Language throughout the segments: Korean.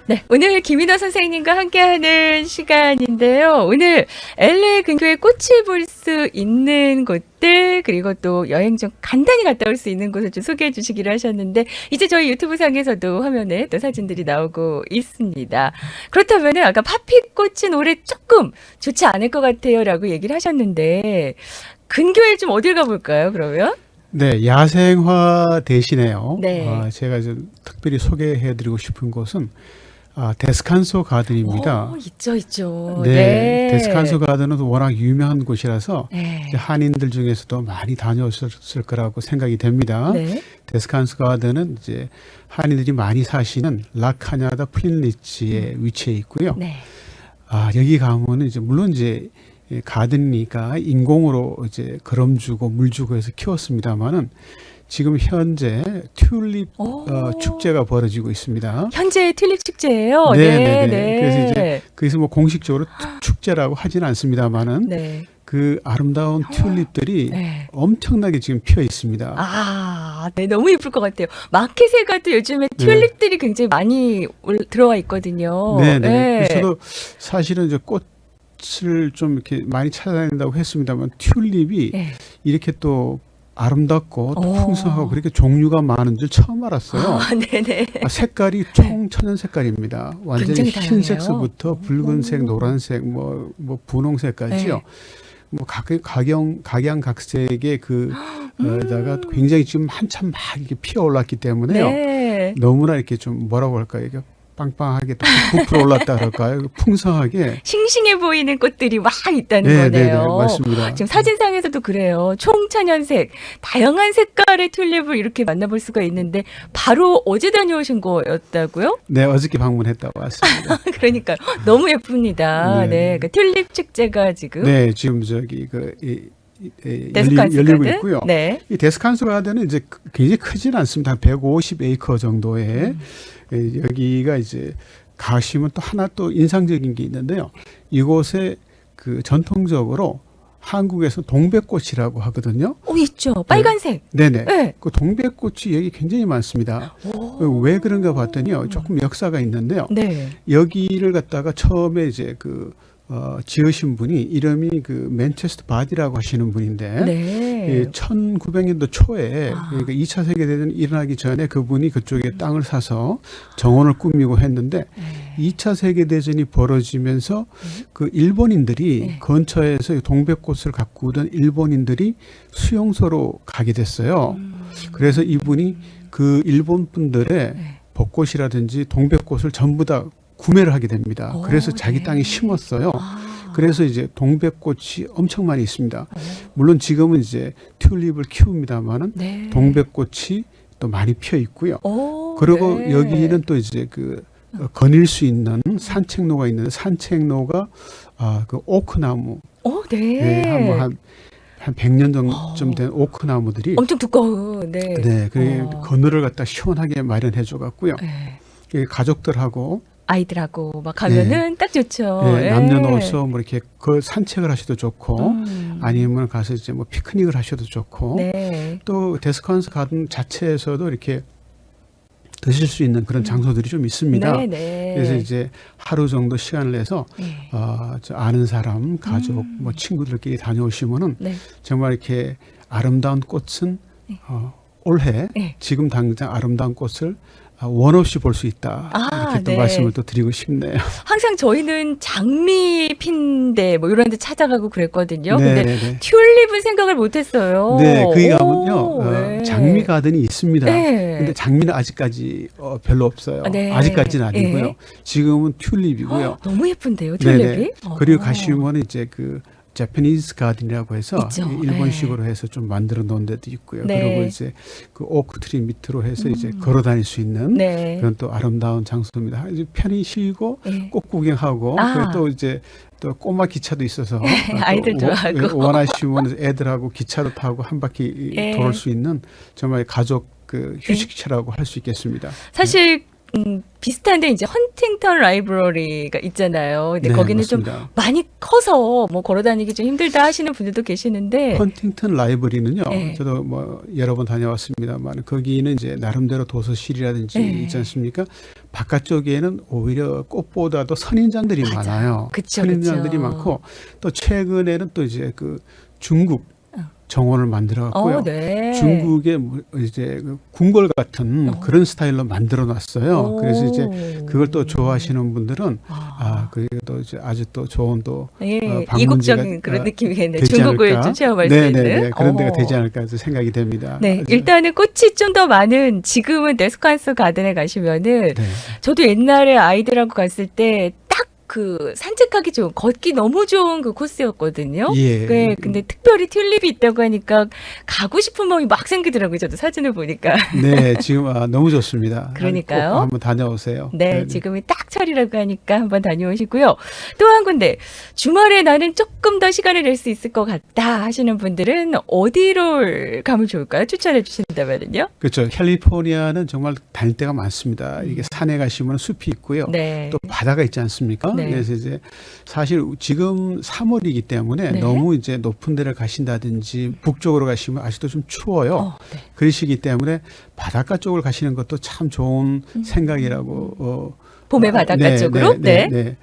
네, 오늘 김인호 선생님과 함께하는 시간인데요. 오늘 LA 근교에 꽃을 볼 수 있는 곳들 그리고 또 여행 좀 간단히 갔다 올 수 있는 곳을 좀 소개해 주시기로 하셨는데 이제 저희 유튜브 상에서도 화면에 또 사진들이 나오고 있습니다. 그렇다면은 아까 파피꽃은 올해 조금 좋지 않을 것 같아요라고 얘기를 하셨는데 근교에 좀 어딜 가볼까요? 그러면? 네, 야생화 대신에요. 네. 제가 좀 특별히 소개해드리고 싶은 곳은 데스칸소 가든입니다. 있죠. 네, 데스칸소 가든은 워낙 유명한 곳이라서 네. 이제 한인들 중에서도 많이 다녀오셨을 거라고 생각이 됩니다. 네. 데스칸소 가든은 이제 한인들이 많이 사시는 라카냐다 플린리치에 위치해 있고요. 네. 여기 가면은 이제 물론 이제 가든이니까 인공으로 이제 거름 주고 물 주고 해서 키웠습니다만은 지금 현재 튤립 축제가 벌어지고 있습니다. 현재 튤립 축제예요. 네. 그래서 이제 거기서 뭐 공식적으로 축제라고 하지는 않습니다만은 네. 그 아름다운 튤립들이 네. 엄청나게 지금 피어 있습니다. 네, 너무 예쁠 것 같아요. 마켓에 가도 요즘에 튤립들이 굉장히 많이 들어와 있거든요. 네. 네. 그래서 저도 사실은 이제 꽃을 좀 이렇게 많이 찾아다닌다고 했습니다만 튤립이 네. 이렇게 또 아름답고 또 오. 풍성하고 그렇게 종류가 많은 줄 처음 알았어요. 네네. 색깔이 총천연 색깔입니다. 완전히 굉장히 다양해요. 흰색서부터 붉은색, 노란색, 뭐 분홍색까지요. 네. 뭐 각양각색의 다가 굉장히 지금 한참 막 이렇게 피어 올랐기 때문에요. 네. 너무나 이렇게 좀 뭐라고 할까요? 이게 빵빵하게 또 부풀어 올랐다 그럴까요? 풍성하게. 싱싱해 보이는 꽃들이 막 있다는 거네요. 맞습니다. 지금 사진상에서도 그래요. 총천연색, 다양한 색깔의 튤립을 이렇게 만나볼 수가 있는데 바로 어제 다녀오신 거였다고요? 네, 어저께 방문했다고 왔습니다. 그러니까 너무 예쁩니다. 네, 그러니까 튤립 축제가 지금 네, 지금 저기 데스칸스 열리고 가든? 있고요. 네. 이 데스칸소 가든은 이제 굉장히 크지는 않습니다. 150에이커 정도의 여기가 이제 가시면 또 하나 또 인상적인 게 있는데요. 이곳에 그 전통적으로 한국에서 동백꽃이라고 하거든요. 있죠. 빨간색. 네네. 네. 그 동백꽃이 여기 굉장히 많습니다. 왜 그런가 봤더니요. 조금 역사가 있는데요. 네. 여기를 갖다가 처음에 이제 지으신 분이 이름이 그 맨체스터 바디라고 하시는 분인데 네. 1900년도 초에 그러니까 2차 세계대전이 일어나기 전에 그분이 그쪽에 땅을 사서 정원을 꾸미고 했는데 2차 세계대전이 벌어지면서 그 일본인들이 근처에서 동백꽃을 갖고 오던 일본인들이 수용소로 가게 됐어요. 그래서 이분이 그 일본 분들의 벚꽃이라든지 동백꽃을 전부 다 구매를 하게 됩니다. 그래서 자기 땅에 심었어요. 그래서 이제 동백꽃이 엄청 많이 있습니다. 물론 지금은 이제 튤립을 키웁니다만은 동백꽃이 또 많이 피어 있고요. 그리고 여기는 또 이제 거닐 수 있는 산책로가 있는데 산책로가 그 오크나무. 한 100년 정도 된 오크나무들이 엄청 두꺼운. 네, 그 그늘을 갖다 시원하게 마련해 줘 갖고요. 가족들하고 아이들하고 막 가면은 딱 좋죠. 네, 남녀노소 뭐 이렇게 산책을 하셔도 좋고 아니면 가서 이제 뭐 피크닉을 하셔도 좋고 또 데스칸스 가든 자체에서도 이렇게 드실 수 있는 그런 장소들이 좀 있습니다. 그래서 이제 하루 정도 시간을 내서 저 아는 사람, 가족, 뭐 친구들끼리 다녀오시면은 정말 이렇게 아름다운 꽃은 올해 지금 당장 아름다운 꽃을 원 없이 볼 수 있다. 이렇게 또 말씀을 또 드리고 싶네요. 항상 저희는 장미 핀데 뭐 이런 데 찾아가고 그랬거든요. 근데 튤립은 생각을 못 했어요. 네, 거기 가면요. 장미 가든이 있습니다. 근데 장미는 아직까지 별로 없어요. 아직까지는 아니고요. 지금은 튤립이고요. 너무 예쁜데요, 튤립이? 그리고 가시면 이제 자파니즈 가든이라고 해서 있죠. 일본식으로 해서 좀 만들어 놓은 데도 있고요. 그리고 이제 그 오크트리 밑으로 해서 이제 걸어 다닐 수 있는 그런 또 아름다운 장소입니다. 이제 편히 쉬고 꽃 구경하고 그리고 또 이제 또 꼬마 기차도 있어서 아이들 좋아하고 원하시면 애들하고 기차로 타고 한 바퀴 돌 수 있는 정말 가족 휴식처라고 할 수 있겠습니다. 사실 비슷한데 이제 헌팅턴 라이브러리가 있잖아요. 근데 네, 거기는 맞습니다. 좀 많이 커서 뭐 걸어다니기 좀 힘들다 하시는 분들도 계시는데. 헌팅턴 라이브러리는요. 네. 저도 뭐 여러 번 다녀왔습니다만 거기는 이제 나름대로 도서실이라든지 네. 있지 않습니까? 바깥쪽에는 오히려 꽃보다도 선인장들이 맞아요. 많아요. 그쵸, 선인장들이 그쵸. 많고 또 최근에는 또 이제 그 중국 정원을 만들어 갖고요. 네. 중국의 뭐 이제 그 궁궐 같은 그런 스타일로 만들어 놨어요. 그래서 이제 그걸 또 좋아하시는 분들은 그게 또 이제 아주 또 좋은 또 예, 방문지가 이국적인 그런 느낌이겠네요. 되지 중국을 않을까? 좀 체험할 수 네네네. 있는. 그런 데가 되지 않을까 해서 생각이 됩니다. 네, 아주. 일단은 꽃이 좀 더 많은 지금은 데스칸스 가든에 가시면은 네. 저도 옛날에 아이들하고 갔을 때 딱 그 산책하기 좋은 걷기 너무 좋은 그 코스였거든요. 예. 네, 근데 특별히 튤립이 있다고 하니까 가고 싶은 마음이 막 생기더라고요. 저도 사진을 보니까. 네, 지금 너무 좋습니다. 그러니까요. 꼭 한번 다녀오세요. 네, 지금이 딱 철이라고 하니까 한번 다녀오시고요. 또 한 군데 주말에 나는 조금 더 시간을 낼 수 있을 것 같다 하시는 분들은 어디로 가면 좋을까요? 추천해 주신다면요. 그렇죠. 캘리포니아는 정말 다닐 데가 많습니다. 이게 산에 가시면 숲이 있고요. 네. 또 바다가 있지 않습니까? 네. 그래서 이제 사실 지금 3월이기 때문에 네. 너무 이제 높은 데를 가신다든지 북쪽으로 가시면 아직도 좀 추워요. 네. 그러시기 때문에 바닷가 쪽을 가시는 것도 참 좋은 생각이라고 봄의 바닷가 쪽으로? 네.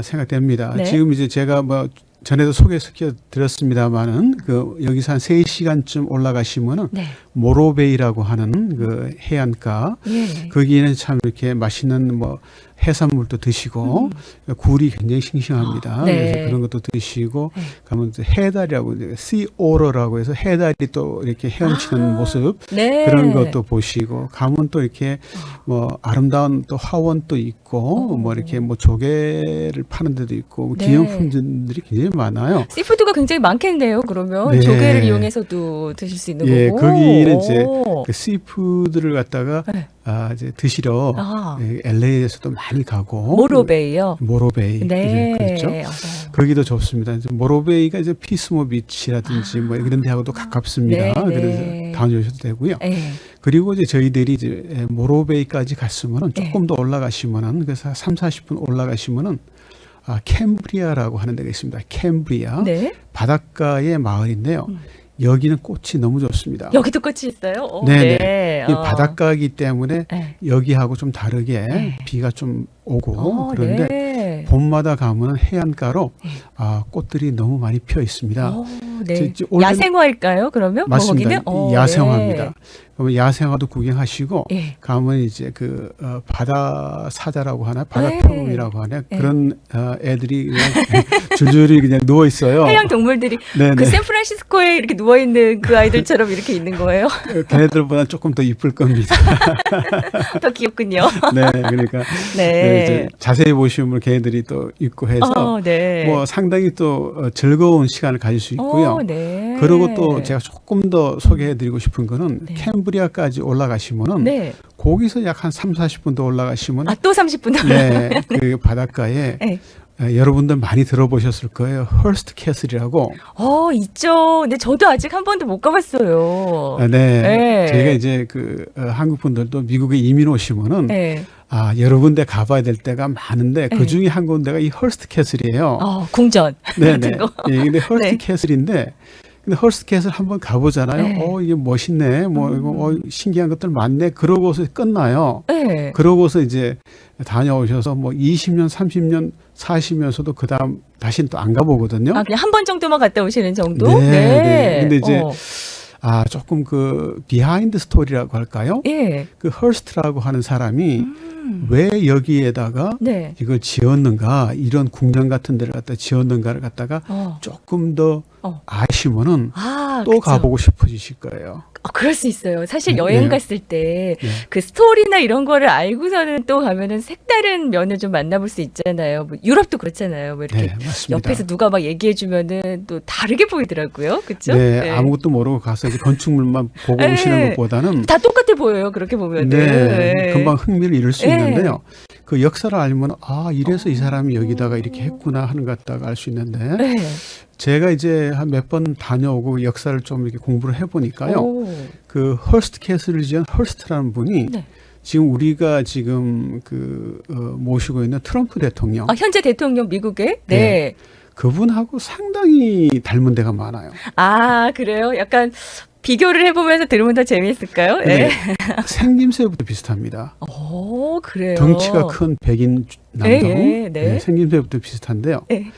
생각됩니다. 네. 지금 이제 제가 뭐 전에도 소개시켜 드렸습니다만은 그 여기서 한 3시간쯤 올라가시면은 네. 모로베이라고 하는 그 해안가 예. 거기는 참 이렇게 맛있는 뭐 해산물도 드시고 굴이 굉장히 싱싱합니다. 네. 그래서 그런 것도 드시고 네. 가면 이제 해달이라고 이제 씨 오러라고 해서 해달이 또 이렇게 헤엄치는 모습 네. 그런 것도 보시고 가면 또 이렇게 뭐 아름다운 또 화원도 있고 뭐 이렇게 뭐 조개를 파는 데도 있고 네. 기념품들이 굉장히 많아요. 씨푸드가 굉장히 많겠네요. 그러면 네. 조개를 이용해서도 드실 수 있는 예, 거고. 거기는 이제 오. 그 씨푸드를 갖다가 네. 이제 드시러 LA에서도 많이 가고 모로베이요. 모로베이 네. 그렇죠. 거기도 좋습니다. 이제 모로베이가 이제 피스모 비치라든지 뭐 이런 데하고도 가깝습니다. 네, 그래서 네. 다녀오셔도 되고요. 네. 그리고 이제 저희들이 이제 모로베이까지 갔으면은 네. 조금 더 올라가시면은 그래서 3-40분 올라가시면은 캠브리아라고 하는 데가 있습니다. 캠브리아 네. 바닷가의 마을인데요. 여기는 꽃이 너무 좋습니다. 여기도 꽃이 있어요? 오, 네네. 네. 이 바닷가이기 때문에 네. 여기하고 좀 다르게 네. 비가 좀 오고 그런데 네. 봄마다 가면 해안가로 꽃들이 너무 많이 피어 있습니다. 오, 네. 올해- 야생화일까요? 그러면 맞습니다. 거기는? 야생화입니다. 네. 그러면 야생화도 구경하시고 예. 가면 이제 그 바다 사자라고 하나, 바다 네. 표범이라고 하나 네. 그런 애들이 그냥 줄줄이 그냥 누워 있어요. 해양 동물들이 네네. 그 샌프란시스코에 이렇게 누워 있는 그 아이들처럼 이렇게 있는 거예요. 걔네들보다 조금 더 이쁠 겁니다. 더 귀엽군요. 네, 그러니까 네. 이제 자세히 보시면 걔네들이 또 있고 해서 네. 뭐 상당히 또 즐거운 시간을 가질 수 있고요. 네. 그리고 또 제가 조금 더 소개해드리고 싶은 거는 네. 캠브리아까지 올라가시면은 네. 거기서 약 한 3-40분 더 올라가시면 또 30분 더. 네, 그 바닷가에 네. 여러분들 많이 들어보셨을 거예요. 헐스트 캐슬이라고. 있죠. 근데 저도 아직 한 번도 못 가봤어요. 네. 네. 저희가 이제 그 한국 분들도 미국에 이민 오시면은 네. 여러 군데 가봐야 될 때가 많은데 네. 그 중에 한 군데가 이 헐스트 캐슬이에요. 궁전 네네. 같은 거. 예, 근데 헐스트 네. 캐슬인데, 근데 헐스트 캐슬 한번 가보잖아요. 네. 이게 멋있네. 뭐, 이거, 신기한 것들 많네. 그러고서 끝나요. 네. 그러고서 이제 다녀오셔서 뭐 20년, 30년 사시면서도 그 다음 다시는 또 안 가보거든요. 그냥 한 번 정도만 갔다 오시는 정도? 네, 네. 근데 이제 어. 조금 그 비하인드 스토리라고 할까요? 예. 그 헐스트라고 하는 사람이 왜 여기에다가 네. 이걸 지었는가, 이런 궁전 같은 데를 갖다 지었는가를 갖다가 조금 더 아시면은 또 그쵸. 가보고 싶어지실 거예요. 그럴 수 있어요. 사실 네, 여행 네. 갔을 때 네. 그 스토리나 이런 거를 알고서는 또 가면은 색다른 면을 좀 만나볼 수 있잖아요. 뭐 유럽도 그렇잖아요. 뭐 이렇게 네, 맞습니다. 옆에서 누가 막 얘기해주면은 또 다르게 보이더라고요. 그렇죠? 네, 아무것도 모르고 가서 이제 건축물만 보고 네. 오시는 것보다는 다 똑같아 보여요. 그렇게 보면은. 네, 금방 흥미를 잃을 수 네. 있는데요. 그 역사를 알면 이래서 이 사람이 여기다가 이렇게 했구나 하는 것 같다가 알 수 있는데 네. 제가 이제 한 몇 번 다녀오고 역사를 좀 이렇게 공부를 해보니까요. 오. 그 헐스트 캐슬을 지은 헐스트라는 분이 네. 지금 우리가 지금 모시고 있는 트럼프 대통령 현재 대통령 미국의 네. 네. 그분하고 상당히 닮은 데가 많아요. 아, 그래요? 약간 비교를 해보면서 들으면 더 재미있을까요? 네. 생김새부터 비슷합니다. 오, 그래요. 덩치가 큰 백인 남성. 네. 네, 생김새부터 비슷한데요. 네.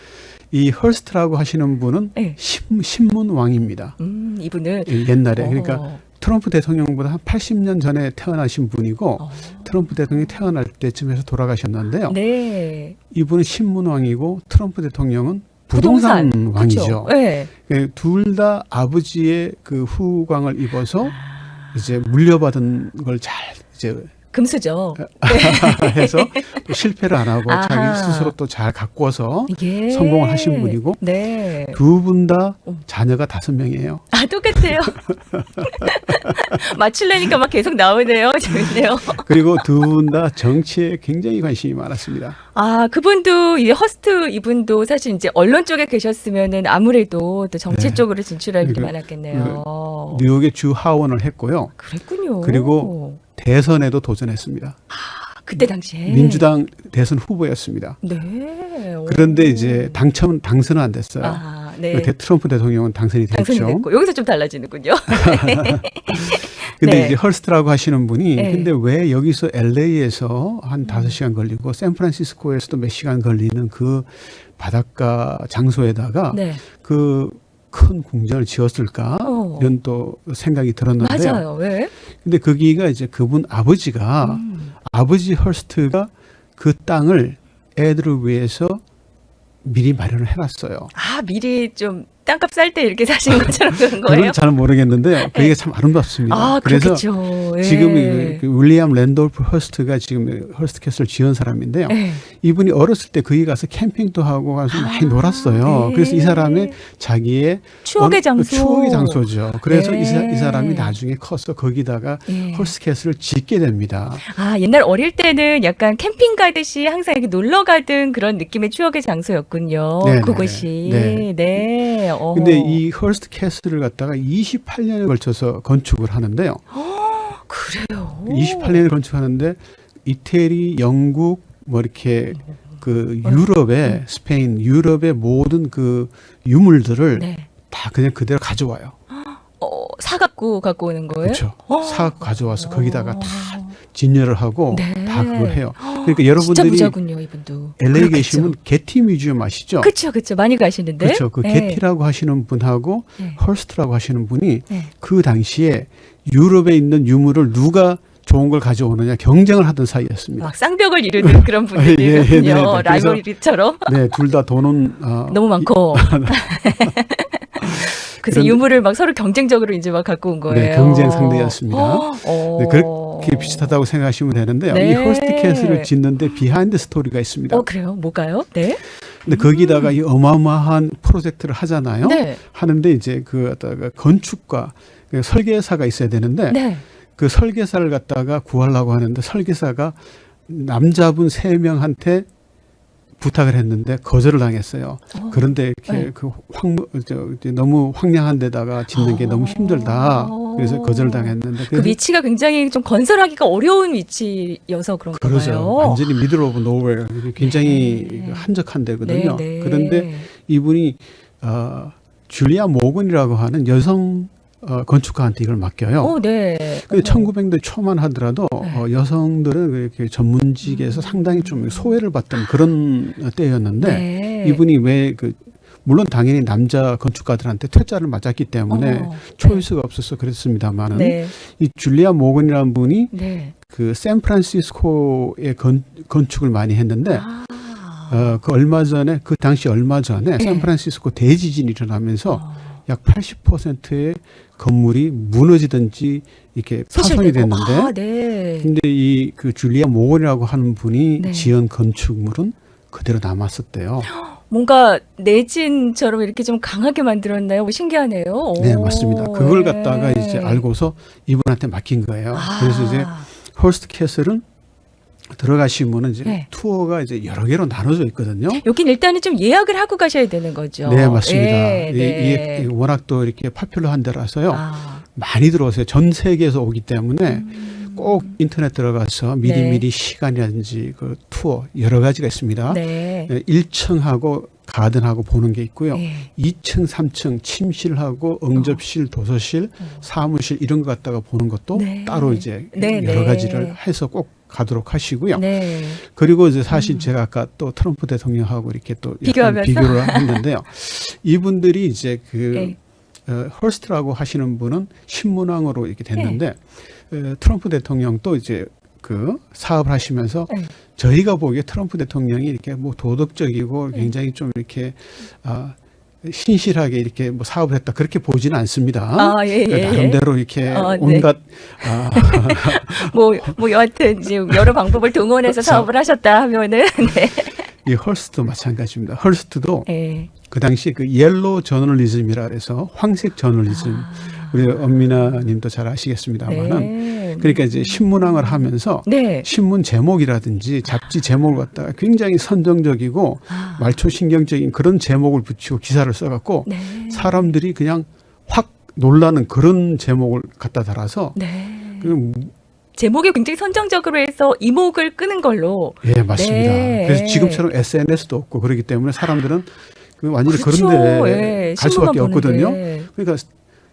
이 헐스트라고 하시는 분은 네. 신문왕입니다. 이분은 옛날에. 그러니까 트럼프 대통령보다 한 80년 전에 태어나신 분이고 트럼프 대통령이 태어날 때쯤 해서 돌아가셨는데요. 네. 이분은 신문왕이고 트럼프 대통령은 부동산 왕이죠. 네. 둘 다 아버지의 그 후광을 입어서 이제 물려받은 걸 잘 이제 금수저. 해서 또 실패를 안 하고 아하. 자기 스스로 또 잘 가꾸어서 예. 성공을 하신 분이고 네. 두 분 다 자녀가 5명이에요. 아, 똑같아요. 맞추려니까 막 계속 나오네요. 재밌네요. 그리고 두 분 다 정치에 굉장히 관심이 많았습니다. 아, 그분도 이 허스트 이분도 사실 이제 언론 쪽에 계셨으면은 아무래도 또 정치 네. 쪽으로 진출할 일이 그- 많았겠네요. 뉴욕의 주 하원을 했고요. 그랬군요. 그리고 대선에도 도전했습니다. 그때 당시에 민주당 대선 후보였습니다. 네. 그런데 이제 당선은 안 됐어요. 아, 네. 트럼프 대통령은 당선이 당선이 됐죠. 됐고 여기서 좀 달라지는군요. 근데 네. 이제 헐스트라고 하시는 분이 네. 근데 왜 여기서 LA에서 한 5시간 걸리고 샌프란시스코에서도 몇 시간 걸리는 그 바닷가 장소에다가 네. 그 큰 궁전을 지었을까 이런 또 생각이 들었는데요. 맞아요. 왜? 근데 거기가 이제 그분 아버지가 아버지 헐스트가 그 땅을 애들을 위해서 미리 마련을 해놨어요. 아, 미리 좀 땅값 쌀 때 이렇게 사신 것처럼 그런 거예요? 그건 잘 모르겠는데 그게 참 아름답습니다. 아, 그래서 그렇겠죠. 예. 지금 그 윌리엄 랜돌프 허스트가 지금 허스트 캐슬을 지은 사람인데요. 예. 이분이 어렸을 때 거기 가서 캠핑도 하고 가서 많이 놀았어요. 네. 그래서 이 사람의 자기의 추억의 장소. 추억의 장소죠. 그래서 네. 이 사람이 나중에 커서 거기다가 예. 허스트 캐슬을 짓게 됩니다. 아, 옛날 어릴 때는 약간 캠핑 가듯이 항상 이렇게 놀러 가던 그런 느낌의 추억의 장소였군요. 네네. 그곳이. 네. 네. 근데 이 허스트 캐슬을 갖다가 28년에 걸쳐서 건축을 하는데요. 그래요. 28년을 건축하는데 이태리, 영국, 뭐 이렇게 그 유럽의 스페인, 유럽의 모든 그 유물들을 네. 다 그냥 그대로 가져와요. 사갖고 갖고 오는 거예요? 그렇죠. 사갖고 가져와서 거기다가 다 진열을 하고 네. 다 그걸 해요. 그러니까 진짜 여러분들이 부자군요, 이분도. LA 그렇겠죠. 계시면 게티 뮤지엄 아시죠? 그렇죠. 많이 가시는데. 그렇죠. 그 네. 게티라고 하시는 분하고 네. 헐스트라고 하시는 분이 네. 그 당시에 유럽에 있는 유물을 누가 좋은 걸 가져오느냐 경쟁을 하던 사이였습니다. 막 쌍벽을 이루는 그런 분들이군요. 네, 네. 그래서- 라이벌리처럼 네, 둘 다 돈은 너무 많고. 그래서 그런- 유물을 막 서로 경쟁적으로 이제 막 갖고 온 거예요. 네, 경쟁 상대였습니다. 어. 네, 그렇게 비슷하다고 생각하시면 되는데요. 네. 이 헐스트 캐슬을 짓는데 비하인드 스토리가 있습니다. 그래요? 뭐가요? 네. 근데 거기다가 이 어마어마한 프로젝트를 하잖아요. 네. 하는데 이제 그 갖다가 건축가 그 설계사가 있어야 되는데 네. 그 설계사를 갖다가 구하려고 하는데 설계사가 남자분 3명한테 부탁을 했는데 거절을 당했어요. 그런데 이렇게 네. 그 너무 황량한 데다가 짓는 게 너무 힘들다. 그래서 거절을 당했는데 그 위치가 굉장히 좀 건설하기가 어려운 위치여서 그런가 그러죠. 봐요. 완전히 미들 오브 노웨어 굉장히 네. 한적한 데거든요. 네, 네. 그런데 이분이 줄리아 모건이라고 하는 여성 건축가한테 이걸 맡겨요. 네. 근데 1900년대 초만 하더라도 네. 여성들은 이렇게 전문직에서 상당히 좀 소외를 받던 그런 때였는데 네. 이분이 왜 물론 당연히 남자 건축가들한테 퇴짜를 맞았기 때문에 초이스가 없어서 그랬습니다만은 네. 이 줄리아 모건이라는 분이 네. 그 샌프란시스코의 건축을 많이 했는데 아. 그 당시 얼마 전에 네. 샌프란시스코 대지진이 일어나면서 약 80%의 건물이 무너지든지 이렇게 파손이 됐는데 네. 근데 이 그 줄리아 모건이라고 하는 분이 네. 지은 건축물은 그대로 남았었대요. 뭔가 내진처럼 이렇게 좀 강하게 만들었나요? 신기하네요. 네, 맞습니다. 그걸 네. 갖다가 이제 알고서 이분한테 맡긴 거예요. 아. 그래서 이제 헐스트 캐슬은 들어가시면은 이제 네. 투어가 이제 여러 개로 나눠져 있거든요. 여긴 일단은 좀 예약을 하고 가셔야 되는 거죠. 네, 맞습니다. 네, 이게 워낙 또 이렇게 파퓰러한 데라서요. 아. 많이 들어오세요. 전 세계에서 오기 때문에 꼭 인터넷 들어가서 미리미리 시간이라든지 그 투어 여러 가지가 있습니다. 네. 1층하고 가든하고 보는 게 있고요. 네. 2층, 3층 침실하고 응접실, 도서실, 사무실 이런 거 갖다가 보는 것도 네. 따로 이제 네, 여러 네. 가지를 해서 꼭 가도록 하시고요. 네. 그리고 이제 사실 제가 아까 또 트럼프 대통령하고 이렇게 또 약간 비교하면서? 비교를 했는데요. 이분들이 이제 그 네. 헐스트라고 하시는 분은 신문왕으로 이렇게 됐는데 트럼프 대통령도 이제 그 사업을 하시면서 네. 저희가 보기에 트럼프 대통령이 이렇게 뭐 도덕적이고 굉장히 좀 이렇게 신실하게 이렇게 뭐 사업을 했다 그렇게 보지는 않습니다. 아, 예, 예, 나름대로 이렇게 네. 온갖 뭐 여하튼 지금 여러 방법을 동원해서 사업을 하셨다 하면은 네. 이 헐스트도 마찬가지입니다. 헐스트도 네. 그 당시 그 옐로우 저널리즘이라 해서 황색 저널리즘 우리 엄미나님도 잘 아시겠습니다만은 네. 그러니까 이제 신문왕을 하면서 네. 신문 제목이라든지 잡지 제목을 갖다가 굉장히 선정적이고 말초신경적인 그런 제목을 붙이고 기사를 써갖고 네. 사람들이 그냥 확 놀라는 그런 제목을 갖다 달아서 네. 그 제목이 굉장히 선정적으로 해서 이목을 끄는 걸로. 예, 맞습니다. 네. 그래서 지금처럼 SNS도 없고 그렇기 때문에 사람들은 그 완전히 그렇죠. 그런데 예, 갈 수밖에 신문만 없거든요. 보는데. 그러니까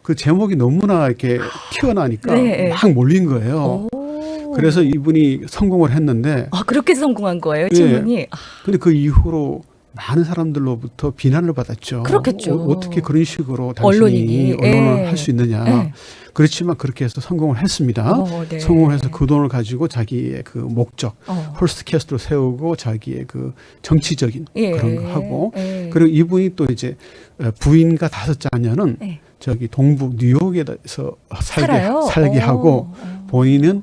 그 제목이 너무나 이렇게 튀어나니까 네. 막 몰린 거예요. 오. 그래서 이분이 성공을 했는데 아, 그렇게 성공한 거예요, 예. 질문이. 근데 그 이후로 많은 사람들로부터 비난을 받았죠. 그렇겠죠. 어떻게 그런 식으로 언론인이. 당신이 언론을 예. 할 수 있느냐. 예. 그렇지만 그렇게 해서 성공을 했습니다. 네. 성공해서 그 돈을 가지고 자기의 그 목적, 홀스트캐스트로 세우고 자기의 그 정치적인 예. 그런 거 하고 예. 그리고 이분이 또 이제 부인과 5자녀는 예. 저기 동부 뉴욕에서 살아요? 살게 하고 오. 본인은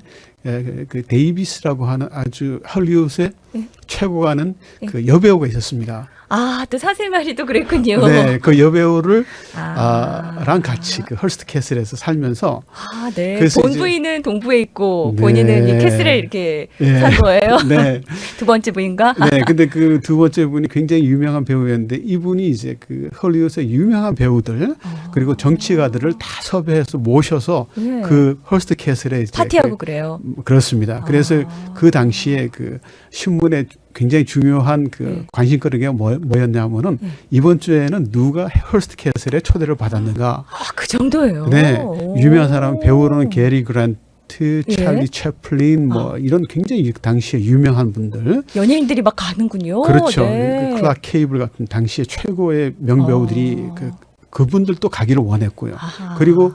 그 데이비스라고 하는 아주 헐리우드의 예. 최고 가는 그 여배우가 있었습니다. 아, 또 사생활이도 그랬군요. 네, 그 여배우를 아. 랑 같이 그 헐스트 캐슬에서 살면서 아, 네. 그래서 이제- 본부인은 동부에 있고 네. 본인은 이 캐슬에 이렇게 예. 산 거예요. 네, 두 번째 부인과. 네. 근데 그 두 번째 분이 굉장히 유명한 배우였는데 이분이 이제 그 헐리우드의 유명한 배우들 그리고 정치가들을 다 섭외해서 모셔서 네. 그 헐스트 캐슬에 이제 파티하고 그래요. 그렇습니다. 그래서 그 당시에 그 신문에 굉장히 중요한 그 관심거리가 뭐였냐면은 이번 주에는 누가 헐스트 캐슬에 초대를 받았는가. 아, 그 정도예요. 네, 오. 유명한 사람 배우로는 게리 그란트, 예. 찰리 채플린 뭐 이런 굉장히 당시에 유명한 분들. 연예인들이 막 가는군요. 그렇죠. 네. 그 클락 케이블 같은 당시에 최고의 명배우들이 그분들도 가기를 원했고요. 아하. 그리고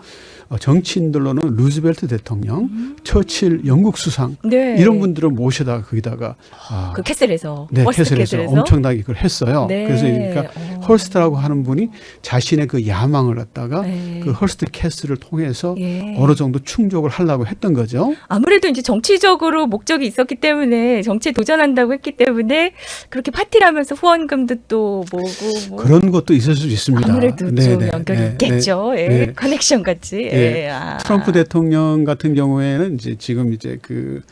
정치인들로는 루즈벨트 대통령, 처칠 영국 수상 네. 이런 분들을 모셔다가 거기다가 그 캐슬에서. 네, 헐스트 캐슬에서 캐슬에서? 엄청나게 그걸 했어요. 네. 그래서 그러니까 헐스트라고 하는 분이 자신의 그 야망을 갖다가 네. 그 헐스트 캐슬을 통해서 예. 어느 정도 충족을 하려고 했던 거죠. 아무래도 이제 정치적으로 목적이 있었기 때문에 정치에 도전한다고 했기 때문에 그렇게 파티를 하면서 후원금도 또 모으고 뭐 그런 것도 있을 수 있습니다. 아무래도 좀 네네, 연결이 네, 있겠죠. 네, 예. 네. 커넥션 같이. 예. 예. 아. 트럼프 대통령 같은 경우에는 이제 지금 이제 그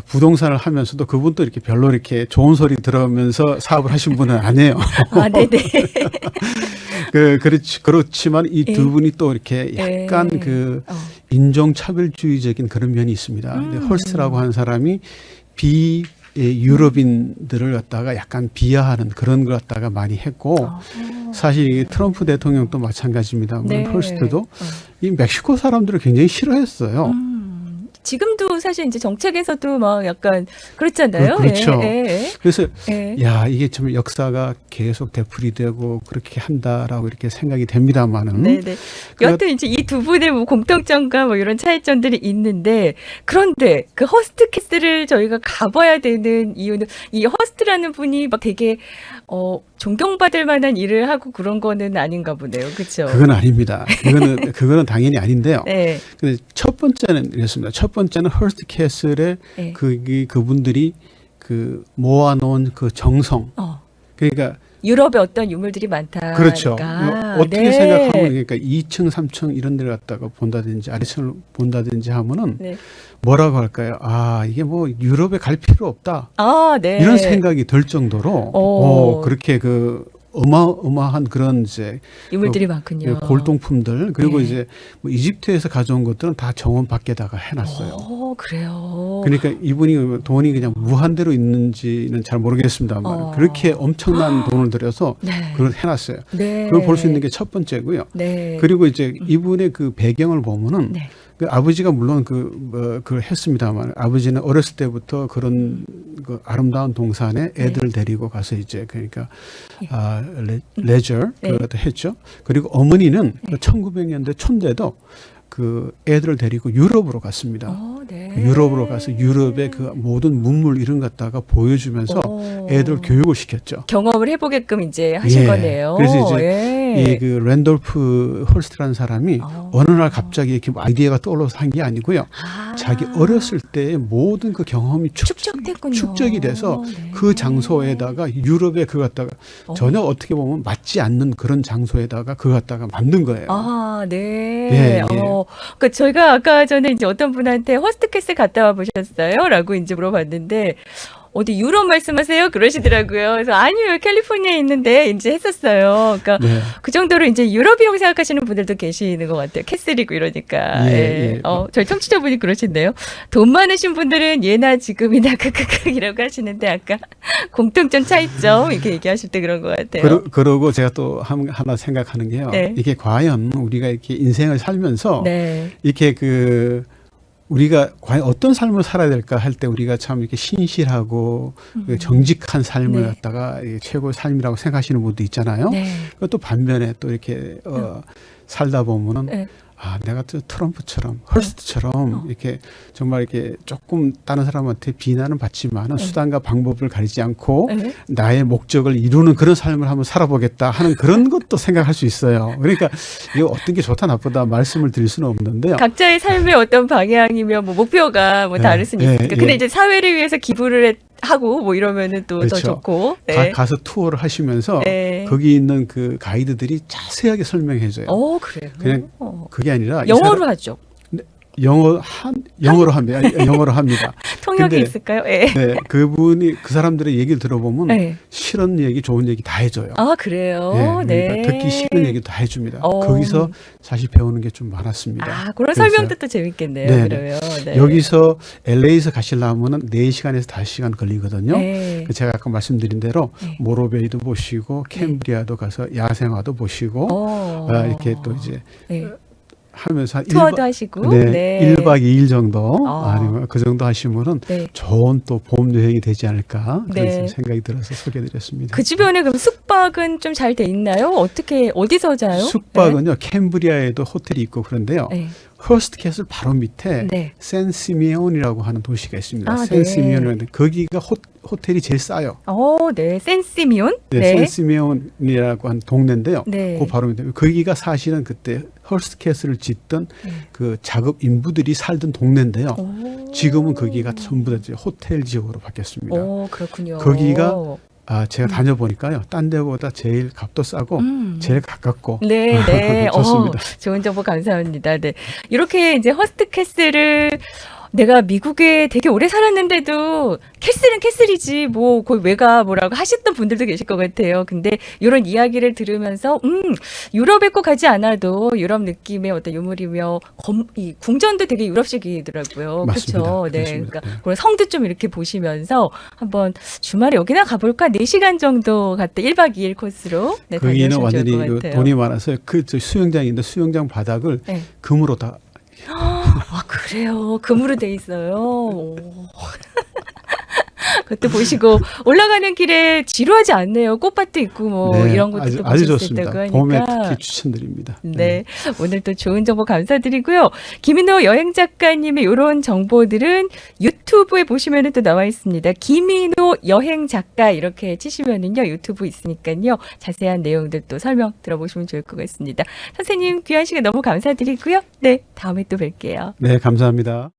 부동산을 하면서도 그분도 이렇게 별로 이렇게 좋은 소리 들으면서 사업을 하신 분은 아니에요. 아, 네네. 그렇지만 이 두 예. 분이 또 이렇게 약간 예. 그 인종차별주의적인 그런 면이 있습니다. 근데 헐스라고 하는 사람이 유럽인들을 갖다가 약간 비하하는 그런 걸 갖다가 많이 했고 사실 이 트럼프 대통령도 마찬가지입니다만 네. 헐스트도 이 멕시코 사람들을 굉장히 싫어했어요. 지금도 사실 이제 정책에서도 막 약간 그렇잖아요. 그렇죠. 예. 그래서 예. 야 이게 참 역사가 계속 되풀이되고 그렇게 한다라고 이렇게 생각이 됩니다만은 네네. 여하튼 이제 이 두 분의 뭐 공통점과 뭐 이런 차이점들이 있는데 그런데 그 허스트 캐슬을 저희가 가봐야 되는 이유는 이 허스트라는 분이 막 되게 존경받을 만한 일을 하고 그런 거는 아닌가 보네요. 그렇죠? 그건 아닙니다. 그거는 당연히 아닌데요. 네. 근데 첫 번째는 이랬습니다. 첫 번째는 헐스트 캐슬에 네. 그분들이 그 모아놓은 그 정성. 그러니까 유럽에 어떤 유물들이 많다. 그렇죠. 어떻게 네. 생각하면 그러니까 2층, 3층 이런 데를 갖다가 본다든지 아래층을 본다든지 하면은 네. 뭐라고 할까요? 아 이게 뭐 유럽에 갈 필요 없다. 아, 네. 이런 생각이 들 정도로 그렇게 그 어마어마한 그런 이제 유물들이 많군요. 골동품들 그리고 네. 이제 뭐 이집트에서 가져온 것들은 다 정원 밖에다가 해놨어요. 그래요. 그러니까 이분이 돈이 그냥 무한대로 있는지는 잘 모르겠습니다만 그렇게 엄청난 돈을 들여서 네. 그걸 해놨어요. 네. 그걸 볼 수 있는 게 첫 번째고요. 네. 그리고 이제 이분의 그 배경을 보면은 네. 그 아버지가 물론 그걸 했습니다만 아버지는 어렸을 때부터 그런 그 아름다운 동산에 애들 데리고 가서 이제 그러니까 레저 네. 그것도 했죠. 그리고 어머니는 그 1900년대 촌대도 그 애들을 데리고 유럽으로 갔습니다. 네. 유럽으로 가서 유럽의 그 모든 문물 이런 것 갖다가 보여주면서 애들 교육을 시켰죠. 경험을 해보게끔 이제 하신 예. 거네요. 그래서 이제 예. 이 그 랜돌프 홀스트라는 사람이 어느 날 갑자기 이렇게 아이디어가 떠올라서 한 게 아니고요. 자기 어렸을 때의 모든 그 경험이 축적됐군요. 축적이 돼서 네. 그 장소에다가 유럽에 그거 갖다가 전혀 어떻게 보면 맞지 않는 그런 장소에다가 그거 갖다가 만든 거예요. 네. 예, 예. 그러니까 저희가 아까 전에 이제 어떤 분한테 허스트캐슬 갔다 와 보셨어요? 라고 이제 물어봤는데 어디 유럽 말씀하세요? 그러시더라고요. 그래서 아니요, 캘리포니아에 있는데 이제 했었어요. 그러니까 네. 그 정도로 이제 유럽이라고 생각하시는 분들도 계시는 것 같아요. 캐슬이고 이러니까. 예, 예. 예. 저희 청취자분이 그러신데요. 돈 많으신 분들은 예나 지금이나 크크크이라고 하시는데 아까 공통점 차이점 이렇게 얘기하실 때 그런 것 같아요. 그러고 제가 또 하나 생각하는 게요. 네. 이게 과연 우리가 이렇게 인생을 살면서 네. 이렇게 우리가 과연 어떤 삶을 살아야 될까 할 때 우리가 참 이렇게 신실하고 정직한 삶을 네. 갖다가 최고의 삶이라고 생각하시는 분도 있잖아요. 네. 또 반면에 또 이렇게 살다 보면은 네. 내가 또 트럼프처럼 헐스트처럼 이렇게 정말 이렇게 조금 다른 사람한테 비난은 받지만은 수단과 방법을 가리지 않고 네. 나의 목적을 이루는 그런 삶을 한번 살아보겠다 하는 그런 것도 생각할 수 있어요. 그러니까 이거 어떤 게 좋다 나쁘다 말씀을 드릴 수는 없는데요. 각자의 삶의 어떤 방향이며 뭐 목표가 뭐 다를 수는 예, 있으니까. 예. 근데 이제 사회를 위해서 기부를 하고 뭐 이러면은 또 더 그렇죠. 좋고. 네. 가서 투어를 하시면서 네. 거기 있는 그 가이드들이 자세하게 설명해줘요. 그래요. 그냥 그게 아니라 영어로 하죠. 영어로 합니다. 영어로 합니다. 통역이 근데 있을까요? 예. 네, 그분이 그 사람들의 얘기를 들어보면 네. 싫은 얘기, 좋은 얘기 다 해줘요. 그래요. 네, 네. 그러니까 듣기 싫은 얘기도 다 해줍니다. 어. 거기서 사실 배우는 게 좀 많았습니다. 그런 그래서 설명도 또 재밌겠네요. 네, 그러면. 네. 여기서 LA에서 가시려면은 4시간에서 5시간 걸리거든요. 네. 제가 아까 말씀드린 대로 네. 모로베이도 보시고 캠브리아도 가서 야생화도 보시고 이렇게 또 이제 네. 하면서 한 투어도 하시고. 네, 1박 2일 정도 아. 아니면 그 정도 하시면은 네. 좋은 또 봄 여행이 되지 않을까 그런 네. 생각이 들어서 소개해드렸습니다. 그 주변에 그럼 숙박은 좀 잘 돼 있나요? 어디서 자요? 숙박은요 캠브리아에도 호텔이 있고 그런데요. 네. 허스트 캐슬 바로 밑에 네. 샌 시미온이라고 하는 도시가 있습니다. 샌 네. 시미온인데 거기가 호텔이 제일 싸요. 네. 센시미온? 네, 샌 시미온이라고 하는 동네인데요. 네. 그 바로 밑에 거기가 사실은 그때 허스트 캐슬을 짓던 그 작업 인부들이 살던 동네인데요. 지금은 거기가 전부 다 이제 호텔 지역으로 바뀌었습니다. 그렇군요. 거기가 제가 다녀보니까요. 딴 데보다 제일 값도 싸고 제일 가깝고 네, 네. 좋습니다. 좋은 정보 감사합니다. 네. 이렇게 이제 허스트 캐슬을 내가 미국에 되게 오래 살았는데도 캐슬은 캐슬이지 뭐 거기 왜가 뭐라고 하셨던 분들도 계실 것 같아요. 근데 이런 이야기를 들으면서 유럽에 꼭 가지 않아도 유럽 느낌의 어떤 유물이며 이 궁전도 되게 유럽식이더라고요. 맞습니다. 그렇죠. 네. 그렇습니다. 그러니까 그런 성도 좀 이렇게 보시면서 한번 주말에 여기나 가볼까? 4시간 정도 갔다 1박 2일 코스로 네, 거기는 다녀오시면 완전히 좋을 것 같아요. 돈이 많아서 저 수영장인데 수영장 바닥을 네. 금으로 다 그래요. 금으로 돼 있어요. 오. 그것도 보시고 올라가는 길에 지루하지 않네요. 꽃밭도 있고 뭐 네, 이런 것도 또 아주 보실 수 좋습니다. 있다고 하니까. 봄에 특히 추천드립니다. 네. 오늘 또 좋은 정보 감사드리고요. 김인호 여행 작가님의 이런 정보들은 유튜브에 보시면 또 나와 있습니다. 김인호 여행 작가 이렇게 치시면은요. 유튜브 있으니까요. 자세한 내용들 또 설명 들어보시면 좋을 것 같습니다. 선생님 귀한 시간 너무 감사드리고요. 네. 다음에 또 뵐게요. 네, 감사합니다.